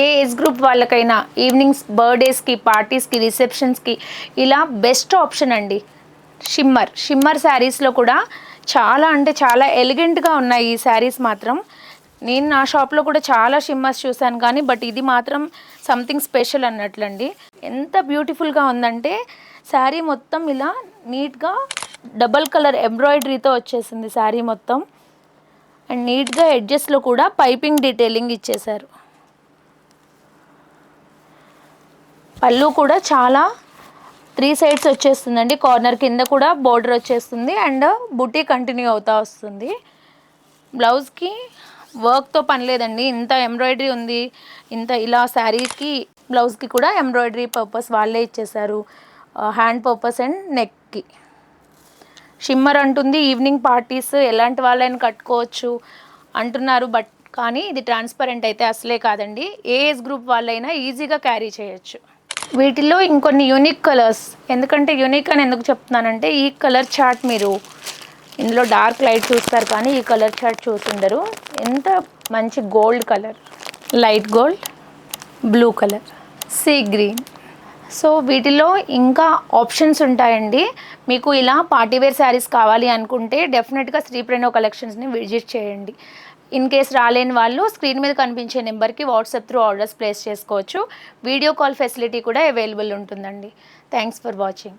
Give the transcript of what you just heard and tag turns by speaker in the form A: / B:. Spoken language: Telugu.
A: ఏ ఏజ్ గ్రూప్ వాళ్ళకైనా ఈవినింగ్స్, బర్త్డేస్కి, పార్టీస్కి, రిసెప్షన్స్కి ఇలా బెస్ట్ ఆప్షన్ అండి. షిమ్మర్ శారీస్లో కూడా చాలా అంటే చాలా ఎలిగెంట్గా ఉన్నాయి ఈ శారీస్ మాత్రం. నేను నా షాప్లో కూడా చాలా షిమ్మర్స్ చూశాను కానీ బట్ ఇది మాత్రం సంథింగ్ స్పెషల్ అన్నట్లండి. ఎంత బ్యూటిఫుల్గా ఉందంటే శారీ మొత్తం ఇలా నీట్గా డబల్ కలర్ ఎంబ్రాయిడరీతో వచ్చేసింది శారీ మొత్తం. అండ్ నీట్గా ఎడ్జెస్లో కూడా పైపింగ్ డీటెయిలింగ్ ఇచ్చేశారు. పళ్ళు కూడా చాలా 3 సైడ్స్ వచ్చేస్తుందండి. కార్నర్ కింద కూడా బోర్డర్ వచ్చేస్తుంది అండ్ బుటీ కంటిన్యూ అవుతూ వస్తుంది. బ్లౌజ్కి వర్క్తో పని లేదండి. ఇంత ఎంబ్రాయిడరీ ఉంది, ఇంత ఇలా శారీకి బ్లౌజ్కి కూడా ఎంబ్రాయిడరీ పర్పస్ వాళ్ళే ఇచ్చేసారు, హ్యాండ్ పర్పస్ అండ్ నెక్కి. షిమ్మర్ అంటుంది ఈవినింగ్ పార్టీస్ ఎలాంటి వాళ్ళైనా కట్టుకోవచ్చు అంటున్నారు, బట్ కానీ ఇది ట్రాన్స్పరెంట్ అయితే అసలే కాదండి. ఏ ఏజ్ గ్రూప్ వాళ్ళైనా ఈజీగా క్యారీ చేయొచ్చు. వీటిల్లో ఇంకొన్ని యూనిక్ కలర్స్, ఎందుకంటే యూనిక్ అని ఎందుకు చెప్తున్నానంటే ఈ కలర్ చార్ట్ మీరు ఇందులో డార్క్ లైట్ చూస్తారు కానీ ఈ కలర్ చార్ట్ చూసుండరు. ఎంత మంచి gold colour, light gold, blue colour, sea green. So వీటిలో ఇంకా ఆప్షన్స్ ఉంటాయండి. మీకు ఇలా పార్టీవేర్ శారీస్ కావాలి అనుకుంటే డెఫినెట్గా శ్రీ ప్రణవ్ కలెక్షన్స్ని విజిట్ చేయండి. ఇన్ కేస్ రాలేని వాళ్ళు స్క్రీన్ మీద కనిపించే నెంబర్కి వాట్సాప్ త్రూ ఆర్డర్స్ ప్లేస్ చేసుకోవచ్చు. వీడియో కాల్ ఫెసిలిటీ కూడా అవైలబుల్ ఉంటుందండి. Thanks for watching.